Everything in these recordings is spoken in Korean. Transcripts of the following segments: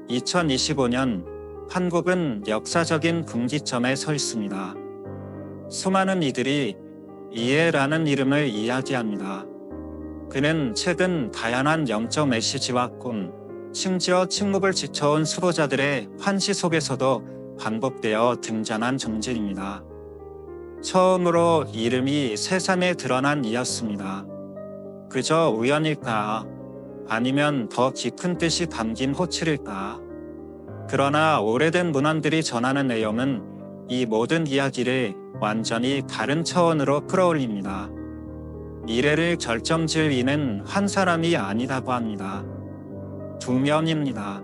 2025년 한국은 역사적인 분기점에 서 있습니다. 수많은 이들이 이해라는 이름을 이야기합니다. 그는 최근 다양한 영적 메시지와 꿈, 심지어 침묵을 지켜온 수도자들의 환시 속에서도 반복되어 등장한 존재입니다. 처음으로 이름이 세상에 드러난 이였습니다. 그저 우연일까? 아니면 더 깊은 뜻이 담긴 호출일까? 그러나 오래된 문헌들이 전하는 내용은 이 모든 이야기를 완전히 다른 차원으로 끌어올립니다. 미래를 결정지을 이는 한 사람이 아니라고 합니다. 두 명입니다.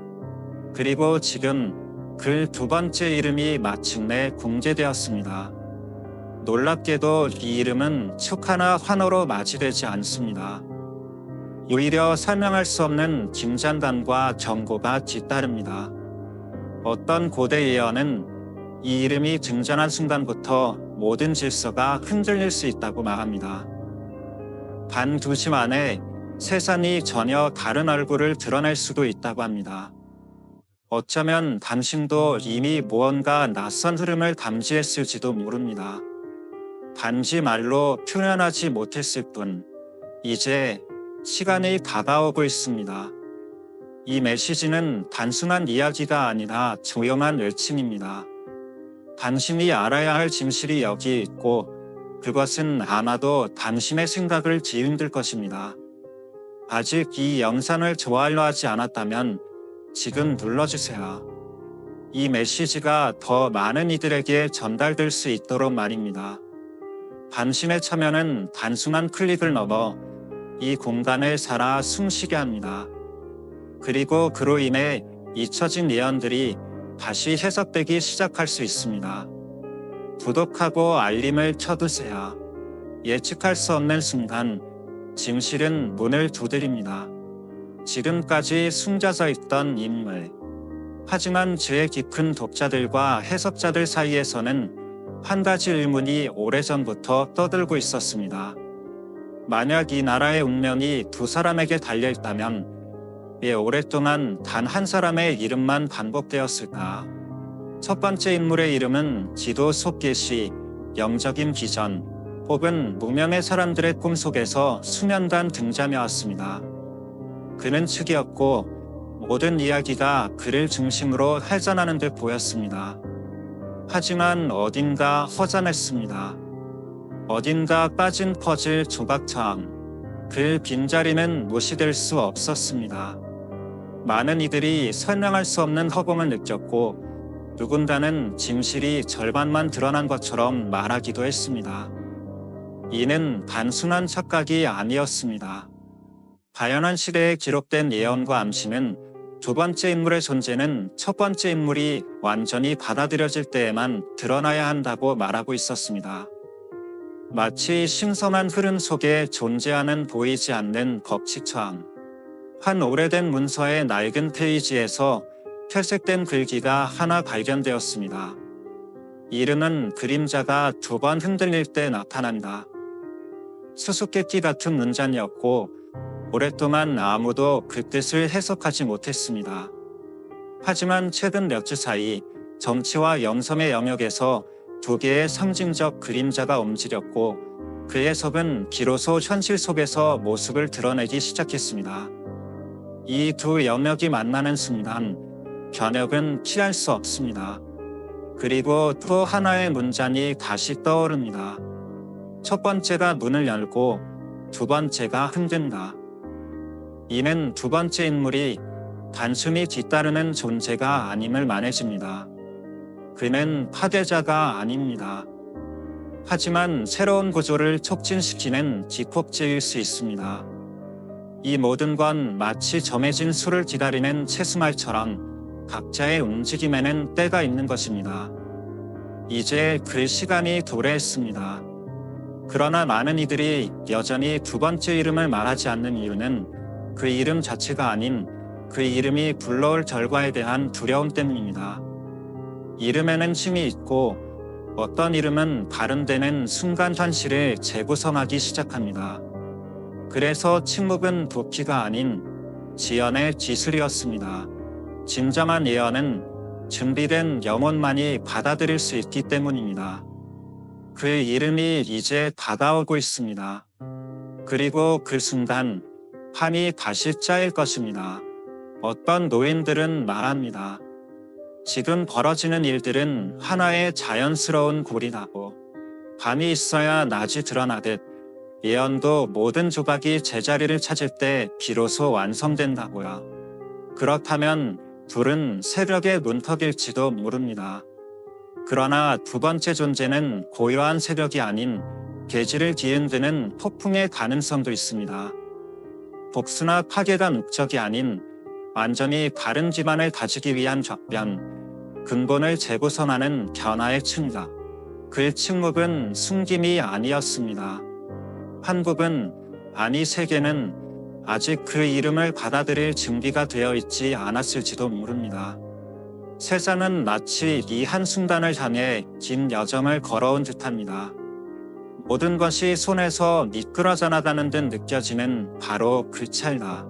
그리고 지금 그 두 번째 이름이 마침내 공개되었습니다. 놀랍게도 이 이름은 축하나 환호로 맞이되지 않습니다. 오히려 설명할 수 없는 긴장감과 경고가 뒤따릅니다. 어떤 고대 예언은 이 이름이 등장한 순간부터 모든 질서가 흔들릴 수 있다고 말합니다. 단 2시 안에 세상이 전혀 다른 얼굴을 드러낼 수도 있다고 합니다. 어쩌면 당신도 이미 무언가 낯선 흐름을 감지했을지도 모릅니다. 단지 말로 표현하지 못했을 뿐, 이제 시간이 다가오고 있습니다. 이 메시지는 단순한 이야기가 아니라 조용한 외침입니다. 당신이 알아야 할 진실이 여기 있고, 그것은 아마도 당신의 생각을 뒤흔들 것입니다. 아직 이 영상을 좋아요 하지 않았다면 지금 눌러주세요. 이 메시지가 더 많은 이들에게 전달될 수 있도록 말입니다. 당신의 참여는 단순한 클릭을 넘어 이 공간을 살아 숨쉬게 합니다. 그리고 그로 인해 잊혀진 예언들이 다시 해석되기 시작할 수 있습니다. 구독하고 알림을 켜두세요. 예측할 수 없는 순간, 진실은 문을 두드립니다. 지금까지 숨겨져 있던 인물. 하지만 죄의 깊은 독자들과 해석자들 사이에서는 한 가지 의문이 오래전부터 떠들고 있었습니다. 만약 이 나라의 운명이 두 사람에게 달려있다면 왜 오랫동안 단 한 사람의 이름만 반복되었을까? 첫 번째 인물의 이름은 지도 속 계시, 영적인 비전, 혹은 무명의 사람들의 꿈속에서 수년간 등장해왔습니다. 그는 측이었고 모든 이야기가 그를 중심으로 회전하는 듯 보였습니다. 하지만 어딘가 허전했습니다. 어딘가 빠진 퍼즐 조각처럼 그 빈자리는 무시될 수 없었습니다. 많은 이들이 설명할 수 없는 허공을 느꼈고 누군가는 진실이 절반만 드러난 것처럼 말하기도 했습니다. 이는 단순한 착각이 아니었습니다. 다양한 시대에 기록된 예언과 암시는 두 번째 인물의 존재는 첫 번째 인물이 완전히 받아들여질 때에만 드러나야 한다고 말하고 있었습니다. 마치 신선한 흐름 속에 존재하는 보이지 않는 법칙처럼 한 오래된 문서의 낡은 페이지에서 퇴색된 글귀가 하나 발견되었습니다. 이름은 그림자가 2번 흔들릴 때 나타난다. 수수께끼 같은 문장이었고 오랫동안 아무도 그 뜻을 해석하지 못했습니다. 하지만 최근 몇 주 사이 정치와 영성의 영역에서 2개의 상징적 그림자가 움직였고 그 해석은 비로소 현실 속에서 모습을 드러내기 시작했습니다. 이 두 영역이 만나는 순간 변혁은 피할 수 없습니다. 그리고 또 하나의 문장이 다시 떠오릅니다. 첫 번째가 문을 열고 두 번째가 흔든다. 이는 두 번째 인물이 단순히 뒤따르는 존재가 아님을 말해줍니다. 그는 파괴자가 아닙니다. 하지만 새로운 구조를 촉진시키는 기폭제일 수 있습니다. 이 모든 건 마치 점해진 술을 기다리는 채수말처럼 각자의 움직임에는 때가 있는 것입니다. 이제 그 시간이 도래했습니다. 그러나 많은 이들이 여전히 두 번째 이름을 말하지 않는 이유는 그 이름 자체가 아닌 그 이름이 불러올 결과에 대한 두려움 때문입니다. 이름에는 힘이 있고 어떤 이름은 발음되는 순간 현실을 재구성하기 시작합니다. 그래서 침묵은 도피가 아닌 지연의 기술이었습니다. 진정한 예언은 준비된 영혼만이 받아들일 수 있기 때문입니다. 그 이름이 이제 다가오고 있습니다. 그리고 그 순간 판이 다시 짜일 것입니다. 어떤 노인들은 말합니다. 지금 벌어지는 일들은 하나의 자연스러운 고리라고. 밤이 있어야 낮이 드러나듯 예언도 모든 조각이 제자리를 찾을 때 비로소 완성된다고요. 그렇다면 불은 새벽의 문턱일지도 모릅니다. 그러나 두 번째 존재는 고요한 새벽이 아닌 계지를 뒤흔드는 폭풍의 가능성도 있습니다. 복수나 파괴가 목적이 아닌 완전히 다른 기반을 다지기 위한 격변, 근본을 재구성하는 변화의 층각. 그 침묵은 숨김이 아니었습니다. 한국은, 아니 세계는 아직 그 이름을 받아들일 준비가 되어 있지 않았을지도 모릅니다. 세상은 마치 이 한순간을 향해 긴 여정을 걸어온 듯합니다. 모든 것이 손에서 미끄러져 나가는 듯 느껴지는 바로 그 찰나.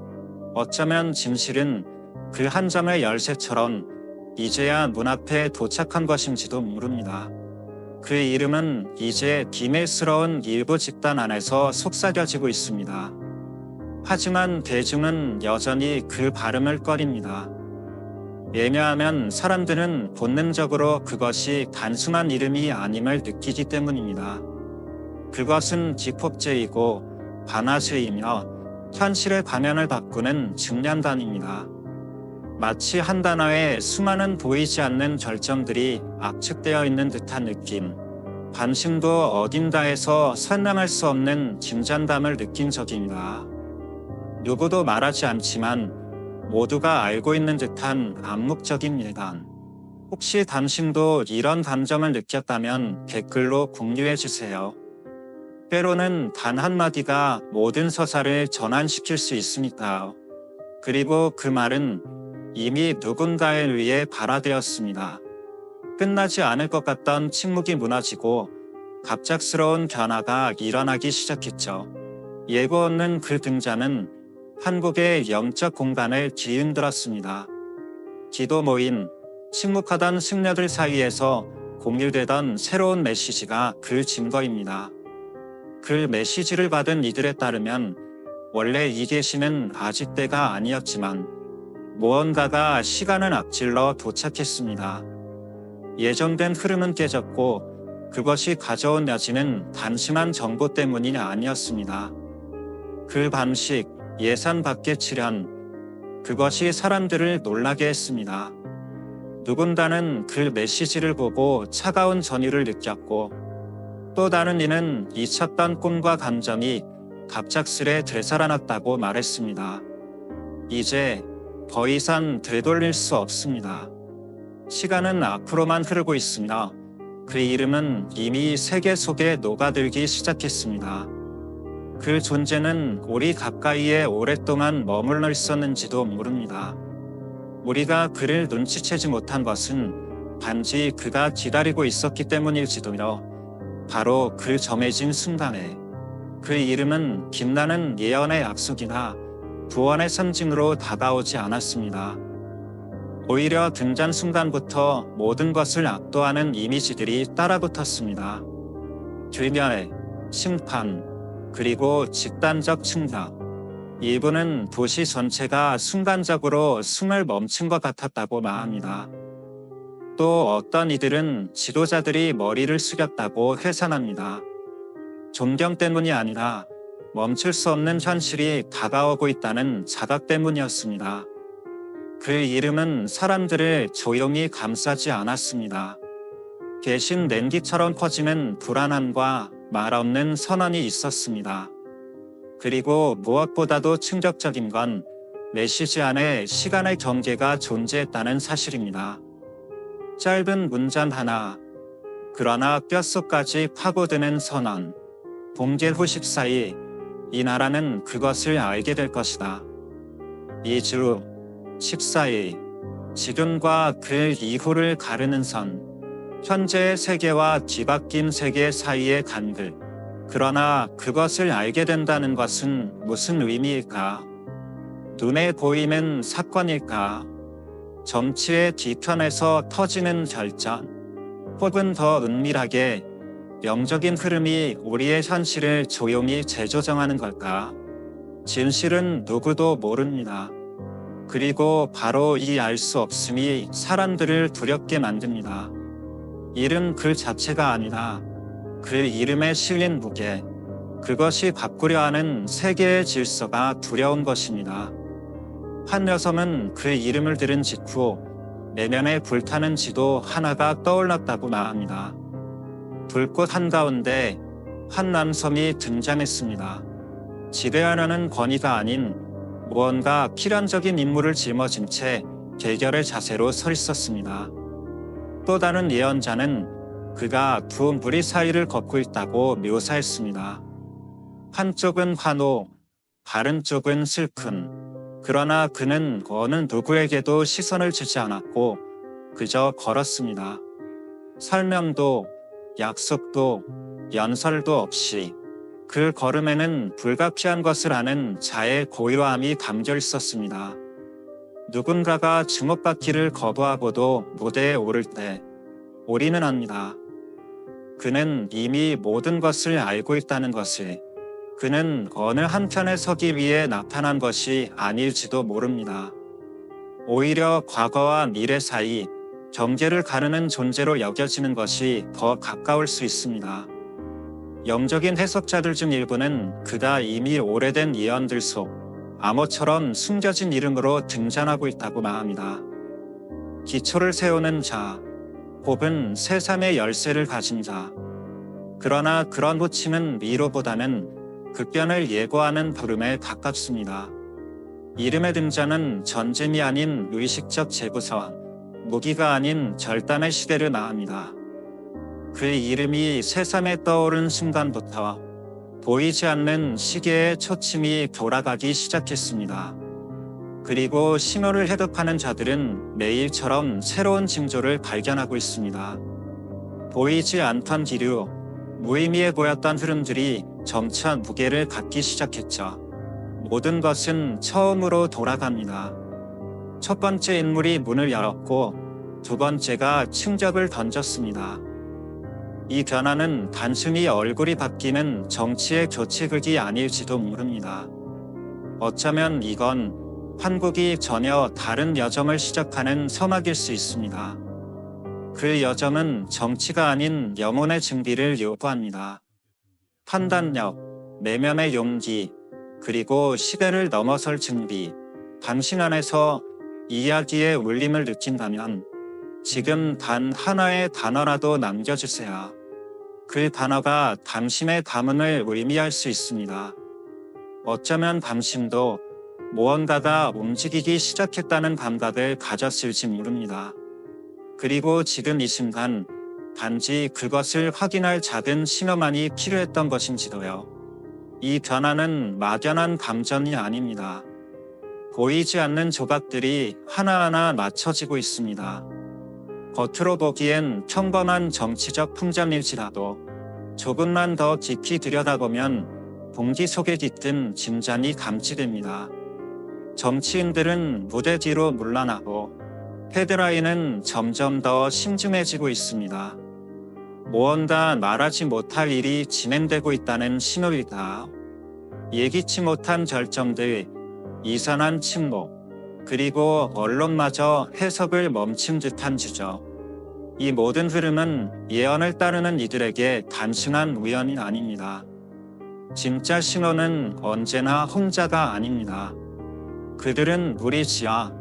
어쩌면 진실은 그 한 점의 열쇠처럼 이제야 문 앞에 도착한 것인지도 모릅니다. 그 이름은 이제 비밀스러운 일부 집단 안에서 속삭여지고 있습니다. 하지만 대중은 여전히 그 발음을 꺼립니다. 왜냐하면 사람들은 본능적으로 그것이 단순한 이름이 아님을 느끼기 때문입니다. 그것은 기폭제이고 반화제이며 현실의 가면을 바꾸는 중량단입니다. 마치 한 단어에 수많은 보이지 않는 결정들이 압축되어 있는 듯한 느낌. 반신도 어딘가에서 설명할 수 없는 긴장감을 느낀 적입니다. 누구도 말하지 않지만 모두가 알고 있는 듯한 암묵적인 예단. 혹시 당신도 이런 감정을 느꼈다면 댓글로 공유해 주세요. 때로는 단 한마디가 모든 서사를 전환시킬 수 있으니까요. 그리고 그 말은 이미 누군가에 의해 발화되었습니다. 끝나지 않을 것 같던 침묵이 무너지고 갑작스러운 변화가 일어나기 시작했죠. 예고 없는 그 등장은 한국의 영적 공간을 뒤흔들었습니다. 기도 모임, 침묵하던 승려들 사이에서 공유되던 새로운 메시지가 그 증거입니다. 그 메시지를 받은 이들에 따르면 원래 이 계시는 아직 때가 아니었지만 무언가가 시간을 앞질러 도착했습니다. 예정된 흐름은 깨졌고 그것이 가져온 여지는 단순한 정보 때문이 아니었습니다. 그 방식, 예산 밖의 출현, 그것이 사람들을 놀라게 했습니다. 누군가는 그 메시지를 보고 차가운 전율을 느꼈고 또 다른 이는 잊혔던 꿈과 감정이 갑작스레 되살아났다고 말했습니다. 이제 더 이상 되돌릴 수 없습니다. 시간은 앞으로만 흐르고 있으며 그 이름은 이미 세계 속에 녹아들기 시작했습니다. 그 존재는 우리 가까이에 오랫동안 머물러 있었는지도 모릅니다. 우리가 그를 눈치채지 못한 것은 단지 그가 기다리고 있었기 때문일지도요. 바로 그 정해진 순간에 그 이름은 빛나는 예언의 약속이나 구원의 상징으로 다가오지 않았습니다. 오히려 등장 순간부터 모든 것을 압도하는 이미지들이 따라붙었습니다. 괴멸, 심판, 그리고 집단적 충격. 일부는 도시 전체가 순간적으로 숨을 멈춘 것 같았다고 말합니다. 또 어떤 이들은 지도자들이 머리를 숙였다고 회상합니다. 존경 때문이 아니라 멈출 수 없는 현실이 다가오고 있다는 자각 때문이었습니다. 그 이름은 사람들을 조용히 감싸지 않았습니다. 대신 냉기처럼 퍼지는 불안함과 말없는 선언이 있었습니다. 그리고 무엇보다도 충격적인 건 메시지 안에 시간의 경계가 존재했다는 사실입니다. 짧은 문장 하나, 그러나 뼛속까지 파고드는 선언. 봉제 후식 사이 이 나라는 그것을 알게 될 것이다. 2주, 14일, 지금과 그 이후를 가르는 선. 현재의 세계와 뒤바뀐 세계 사이의 간극. 그러나 그것을 알게 된다는 것은 무슨 의미일까? 눈에 보이는 사건일까? 정치의 뒤편에서 터지는 결전, 혹은 더 은밀하게 영적인 흐름이 우리의 현실을 조용히 재조정하는 걸까? 진실은 누구도 모릅니다. 그리고 바로 이 알 수 없음이 사람들을 두렵게 만듭니다. 일은 그 자체가 아니라 그 이름에 실린 무게, 그것이 바꾸려 하는 세계의 질서가 두려운 것입니다. 한 여성은 그 이름을 들은 직후 내면에 불타는 지도 하나가 떠올랐다고 말합니다. 불꽃 한가운데 한 남성이 등장했습니다. 지배하려는 권위가 아닌 무언가 필연적인 임무를 짊어진 채 결결의 자세로 서 있었습니다. 또 다른 예언자는 그가 두 무리 사이를 걷고 있다고 묘사했습니다. 한쪽은 환호, 다른 쪽은 슬픔. 그러나 그는 어느 누구에게도 시선을 주지 않았고 그저 걸었습니다. 설명도 약속도 연설도 없이 그 걸음에는 불가피한 것을 아는 자의 고요함이 담겨 있었습니다. 누군가가 주목받기를 거부하고도 무대에 오를 때 우리는 압니다. 그는 이미 모든 것을 알고 있다는 것을, 그는 어느 한편에 서기 위해 나타난 것이 아닐지도 모릅니다. 오히려 과거와 미래 사이 경계를 가르는 존재로 여겨지는 것이 더 가까울 수 있습니다. 영적인 해석자들 중 일부는 그가 이미 오래된 예언들 속 암호처럼 숨겨진 이름으로 등장하고 있다고 말합니다. 기초를 세우는 자, 혹은 새 삶의 열쇠를 가진 자. 그러나 그런 호칭은 미로보다는 급변을 예고하는 부름에 가깝습니다. 이름의 등장은 전쟁이 아닌 의식적 재구성, 무기가 아닌 절단의 시대를 말합니다. 그 이름이 새삼에 떠오른 순간부터 보이지 않는 시계의 초침이 돌아가기 시작했습니다. 그리고 신호를 해독하는 자들은 매일처럼 새로운 징조를 발견하고 있습니다. 보이지 않던 기류, 무의미해 보였던 흐름들이 점차 무게를 갖기 시작했죠. 모든 것은 처음으로 돌아갑니다. 첫 번째 인물이 문을 열었고 두 번째가 충격을 던졌습니다. 이 변화는 단순히 얼굴이 바뀌는 정치의 교체극이 아닐지도 모릅니다. 어쩌면 이건 한국이 전혀 다른 여정을 시작하는 서막일 수 있습니다. 그 여정은 정치가 아닌 영혼의 준비를 요구합니다. 판단력, 내면의 용기, 그리고 시대를 넘어설 준비. 당신 안에서 이야기의 울림을 느낀다면 지금 단 하나의 단어라도 남겨주세요. 그 단어가 당신의 가문을 의미할 수 있습니다. 어쩌면 당신도 무언가가 움직이기 시작했다는 감각을 가졌을지 모릅니다. 그리고 지금 이 순간 단지 그것을 확인할 작은 신호만이 필요했던 것인지도요. 이 변화는 막연한 감정이 아닙니다. 보이지 않는 조각들이 하나하나 맞춰지고 있습니다. 겉으로 보기엔 평범한 정치적 풍경일지라도 조금만 더 깊이 들여다보면 봉기 속에 깃든 짐작이 감지됩니다. 정치인들은 무대 뒤로 물러나고 헤드라인은 점점 더 심중해지고 있습니다. 무언가 말하지 못할 일이 진행되고 있다는 신호이다. 예기치 못한 결정들, 이상한 침묵, 그리고 언론마저 해석을 멈춘 듯한 주저. 이 모든 흐름은 예언을 따르는 이들에게 단순한 우연이 아닙니다. 진짜 신호는 언제나 혼자가 아닙니다. 그들은 우리 지하,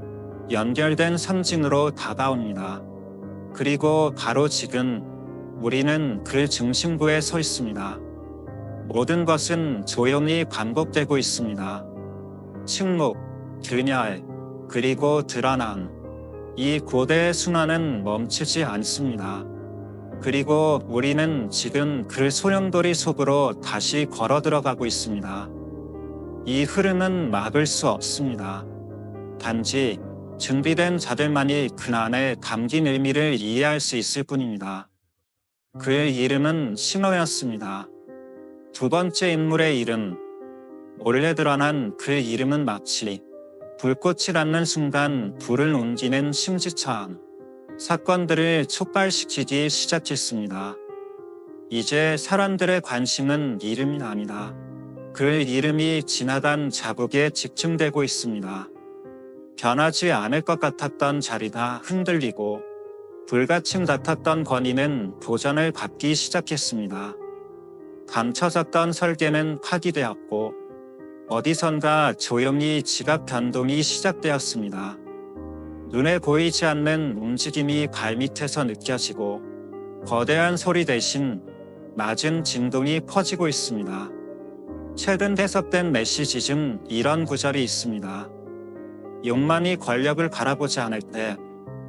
연결된 상징으로 다가옵니다. 그리고 바로 지금 우리는 그 중심부에 서 있습니다. 모든 것은 조용히 반복되고 있습니다. 침묵, 균열, 그리고 드러남. 이 고대의 순환은 멈추지 않습니다. 그리고 우리는 지금 그 소용돌이 속으로 다시 걸어 들어가고 있습니다. 이 흐름은 막을 수 없습니다. 단지 준비된 자들만이 그 안에 담긴 의미를 이해할 수 있을 뿐입니다. 그의 이름은 신호였습니다. 두 번째 인물의 이름, 몰래 드러난 그 이름은 마치 불꽃이 닿는 순간 불을 옮기는 심지처럼 사건들을 촉발시키기 시작했습니다. 이제 사람들의 관심은 이름이 아니다. 그 이름이 지나간 자국에 집중되고 있습니다. 변하지 않을 것 같았던 자리가 흔들리고 불가침 같았던 권위는 도전을 받기 시작했습니다. 감춰졌던 설계는 파기되었고 어디선가 조용히 지각 변동이 시작되었습니다. 눈에 보이지 않는 움직임이 발밑에서 느껴지고 거대한 소리 대신 낮은 진동이 퍼지고 있습니다. 최근 해석된 메시지 중 이런 구절이 있습니다. 욕망이 권력을 바라보지 않을 때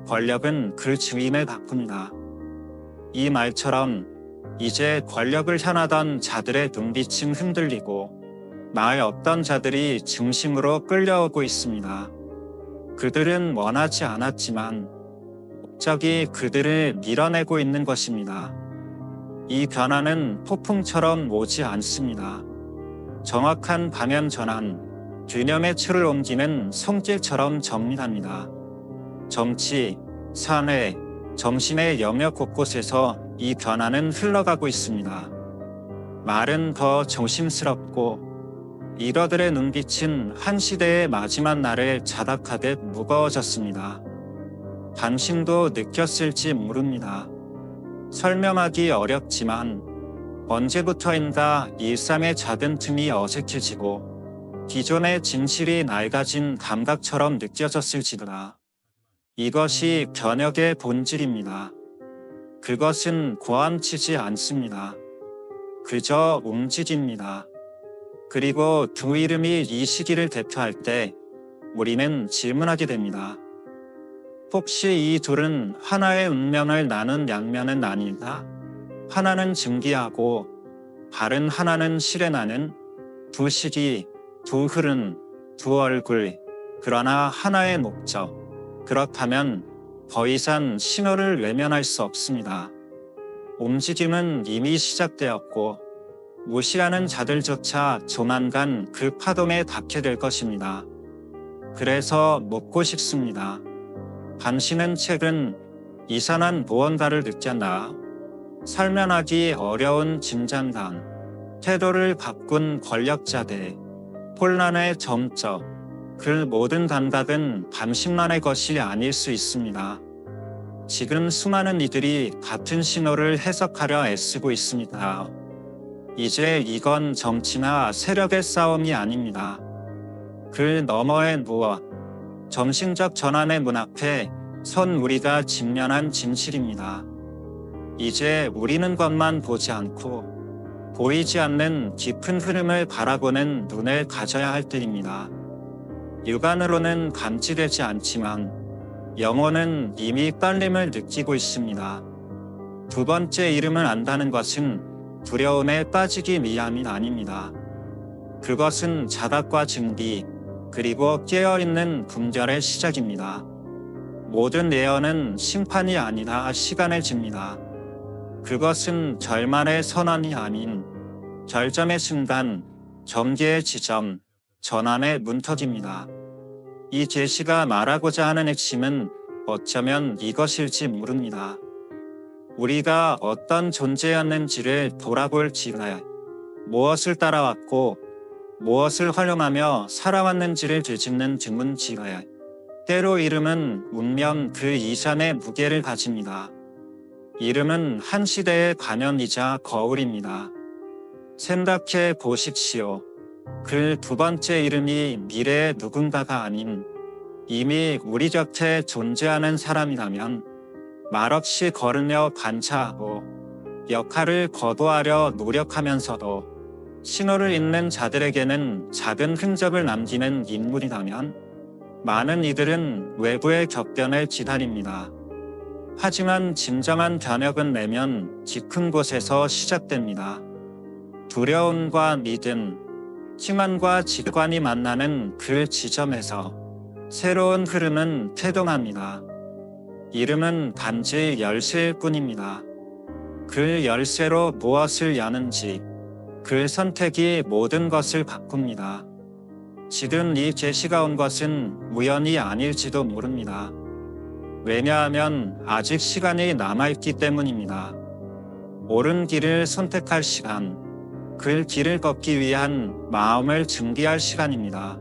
권력은 그 주인을 바꾼다. 이 말처럼 이제 권력을 향하던 자들의 눈빛은 흔들리고 말 없던 자들이 중심으로 끌려오고 있습니다. 그들은 원하지 않았지만 목적이 그들을 밀어내고 있는 것입니다. 이 변화는 폭풍처럼 오지 않습니다. 정확한 방향 전환, 균형의 틀을 옮기는 손길처럼 정밀합니다. 정치, 사회, 정신의 영역 곳곳에서 이 변화는 흘러가고 있습니다. 말은 더 조심스럽고 리더들의 눈빛은 한 시대의 마지막 날을 자박하듯 무거워졌습니다. 당신도 느꼈을지 모릅니다. 설명하기 어렵지만 언제부터인가 일상의 작은 틈이 어색해지고 기존의 진실이 낡아진 감각처럼 느껴졌을지도다. 이것이 변혁의 본질입니다. 그것은 고함치지 않습니다. 그저 움직입니다. 그리고 두 이름이 이 시기를 대표할 때 우리는 질문하게 됩니다. 혹시 이 둘은 하나의 운명을 나눈 양면은 아닐까? 하나는 증기하고 다른 하나는 실현하는 두 시기, 두 흐름, 두 얼굴, 그러나 하나의 목적. 그렇다면 더 이상 신호를 외면할 수 없습니다. 움직임은 이미 시작되었고 무시하는 자들조차 조만간 그 파동에 닿게 될 것입니다. 그래서 묻고 싶습니다. 당신은 최근 이상한 무언가를 느꼈나? 설명하기 어려운 긴장감, 태도를 바꾼 권력자들, 혼란의 점적, 그 모든 감각은 당신만의 것이 아닐 수 있습니다. 지금 수많은 이들이 같은 신호를 해석하려 애쓰고 있습니다. 이제 이건 정치나 세력의 싸움이 아닙니다. 그 너머의 무엇, 정신적 전환의 문 앞에 선 우리가 직면한 진실입니다. 이제 우리는 것만 보지 않고 보이지 않는 깊은 흐름을 바라보는 눈을 가져야 할 때입니다. 육안으로는 감지되지 않지만 영혼은 이미 떨림을 느끼고 있습니다. 두 번째 이름을 안다는 것은 두려움에 빠지기 위함이 아닙니다. 그것은 자각과 증기, 그리고 깨어있는 분별의 시작입니다. 모든 예언은 심판이 아니라 시간의 징입니다. 그것은 절망의 선언이 아닌 결점의 순간, 전개의 지점, 전환의 문턱입니다. 이 계시가 말하고자 하는 핵심은 어쩌면 이것일지 모릅니다. 우리가 어떤 존재였는지를 돌아볼 기회, 무엇을 따라왔고 무엇을 활용하며 살아왔는지를 되짚는 드문 기회, 때로 이름은 운명 그 이상의 무게를 가집니다. 이름은 한 시대의 반연이자 거울입니다. 생각해 보십시오. 그 두 번째 이름이 미래의 누군가가 아닌 이미 우리 곁에 존재하는 사람이라면 말없이 걸으며 관찰하고 역할을 거부하려 노력하면서도 신호를 잇는 자들에게는 작은 흔적을 남기는 인물이라면 많은 이들은 외부의 격변을 기다립니다. 하지만 진정한 변혁은 내면 깊은 곳에서 시작됩니다. 두려움과 믿음, 희망과 직관이 만나는 그 지점에서 새로운 흐름은 태동합니다. 이름은 단지 열쇠일 뿐입니다. 그 열쇠로 무엇을 여는지 그 선택이 모든 것을 바꿉니다. 지금 이 계시가 온 것은 우연이 아닐지도 모릅니다. 왜냐하면 아직 시간이 남아있기 때문입니다. 옳은 길을 선택할 시간, 그 길을 걷기 위한 마음을 준비할 시간입니다.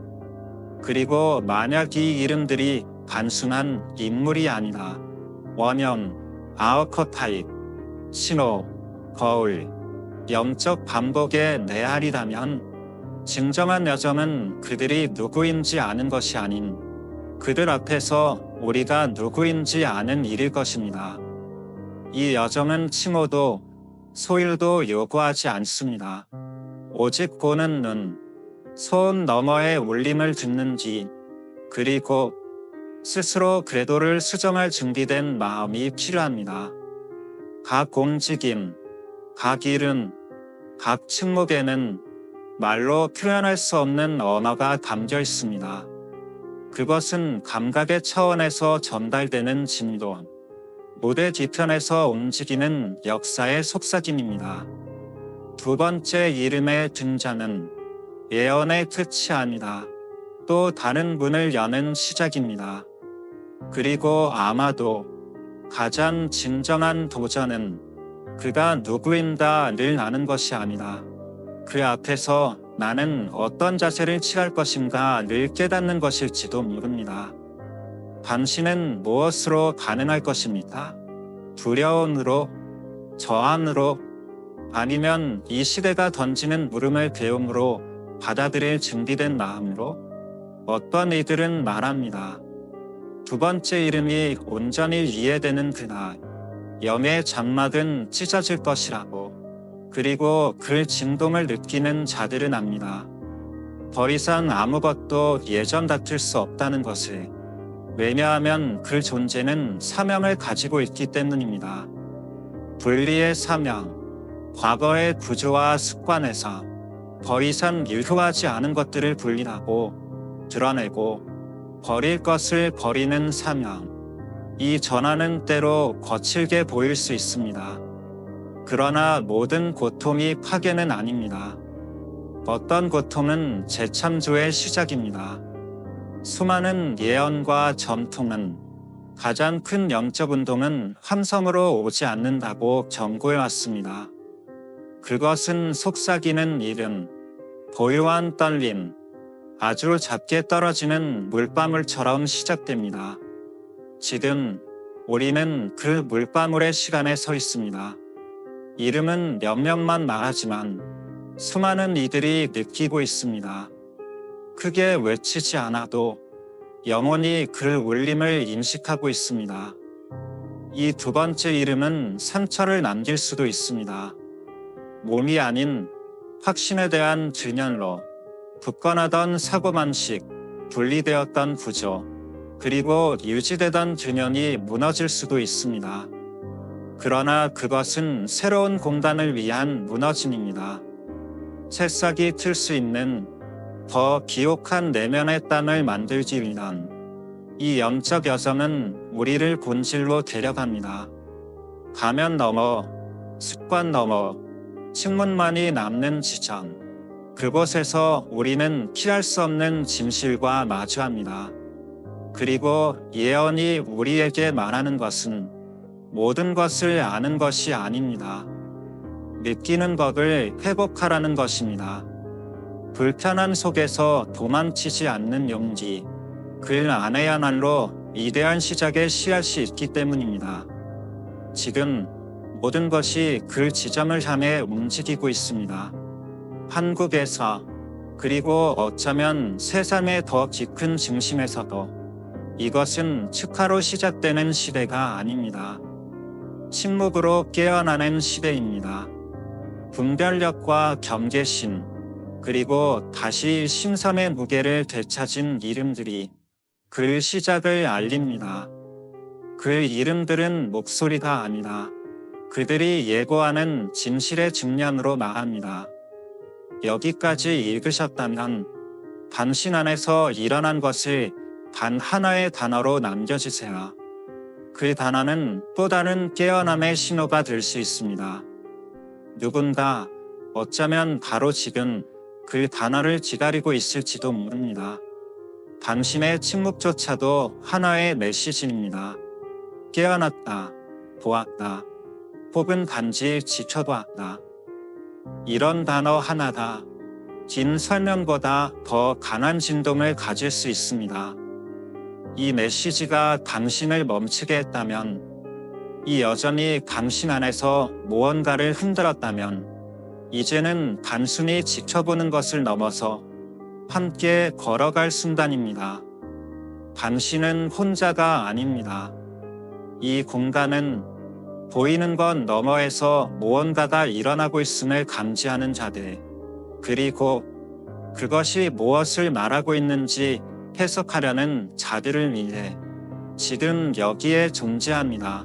그리고 만약 이 이름들이 단순한 인물이 아니라 원형, 아우커타입, 신호, 거울, 영적 반복의 내할이라면 진정한 여정은 그들이 누구인지 아는 것이 아닌 그들 앞에서 우리가 누구인지 아는 일일 것입니다. 이 여정은 칭호도 소일도 요구하지 않습니다. 오직 보는 눈, 소음 너머의 울림을 듣는지, 그리고 스스로 궤도를 수정할 준비된 마음이 필요합니다. 각 움직임, 각 이름, 각 침묵에는 말로 표현할 수 없는 언어가 담겨 있습니다. 그것은 감각의 차원에서 전달되는 진도, 무대 뒤편에서 움직이는 역사의 속삭임입니다. 두 번째 이름의 등장은 예언의 끝이 아니라 또 다른 문을 여는 시작입니다. 그리고 아마도 가장 진정한 도전은 그가 누구인가를 아는 것이 아니라 그 앞에서 나는 어떤 자세를 취할 것인가를 깨닫는 것일지도 모릅니다. 당신은 무엇으로 반응할 것입니까? 두려움으로? 저항으로? 아니면 이 시대가 던지는 물음을 배움으로 받아들일 준비된 마음으로? 어떤 이들은 말합니다. 두 번째 이름이 온전히 이해되는 그날, 염의 장막은 찢어질 것이라고. 그리고 그 진동을 느끼는 자들은 압니다. 더 이상 아무것도 예전 같을 수 없다는 것을. 왜냐하면 그 존재는 사명을 가지고 있기 때문입니다. 분리의 사명, 과거의 구조와 습관에서 더 이상 유효하지 않은 것들을 분리하고 드러내고 버릴 것을 버리는 사명. 이 전환은 때로 거칠게 보일 수 있습니다. 그러나 모든 고통이 파괴는 아닙니다. 어떤 고통은 재창조의 시작입니다. 수많은 예언과 전통은 가장 큰 영적 운동은 함성으로 오지 않는다고 경고해왔습니다. 그것은 속삭이는 이름, 고요한 떨림, 아주 작게 떨어지는 물방울처럼 시작됩니다. 지금 우리는 그 물방울의 시간에 서 있습니다. 이름은 몇 명만 말하지만 수많은 이들이 느끼고 있습니다. 크게 외치지 않아도 영혼이 그 울림을 인식하고 있습니다. 이 두 번째 이름은 상처를 남길 수도 있습니다. 몸이 아닌 확신에 대한 증언로, 굳건하던 사고방식, 분리되었던 구조, 그리고 유지되던 균형이 무너질 수도 있습니다. 그러나 그것은 새로운 공간을 위한 무너짐입니다. 새싹이 틀 수 있는 더 기옥한 내면의 땅을 만들기 위한 이 영적 여정은 우리를 본질로 데려갑니다. 가면 넘어, 습관 넘어, 식문만이 남는 지점. 그곳에서 우리는 피할 수 없는 진실과 마주합니다. 그리고 예언이 우리에게 말하는 것은 모든 것을 아는 것이 아닙니다. 느끼는 법을 회복하라는 것입니다. 불편한 속에서 도망치지 않는 용기, 그 안에야말로 위대한 시작의 씨앗이 있기 때문입니다. 지금 모든 것이 그 지점을 향해 움직이고 있습니다. 한국에서, 그리고 어쩌면 세상의 더 깊은 중심에서도 이것은 축하로 시작되는 시대가 아닙니다. 침묵으로 깨어나는 시대입니다. 분별력과 경계심, 그리고 다시 신선의 무게를 되찾은 이름들이 그 시작을 알립니다. 그 이름들은 목소리가 아니라 그들이 예고하는 진실의 증량으로 말합니다. 여기까지 읽으셨다면 당신 안에서 일어난 것을 단 하나의 단어로 남겨주세요. 그 단어는 또 다른 깨어남의 신호가 될 수 있습니다. 누군가, 어쩌면 바로 지금 그 단어를 기다리고 있을지도 모릅니다. 당신의 침묵조차도 하나의 메시지입니다. 깨어났다, 보았다, 혹은 단지 지켜보았다. 이런 단어 하나다. 긴 설명보다 더 강한 진동을 가질 수 있습니다. 이 메시지가 당신을 멈추게 했다면, 이 여전히 당신 안에서 무언가를 흔들었다면, 이제는 단순히 지켜보는 것을 넘어서 함께 걸어갈 순간입니다. 당신은 혼자가 아닙니다. 이 공간은 보이는 것 너머에서 무언가가 일어나고 있음을 감지하는 자들, 그리고 그것이 무엇을 말하고 있는지 해석하려는 자들을 위해 지금 여기에 존재합니다.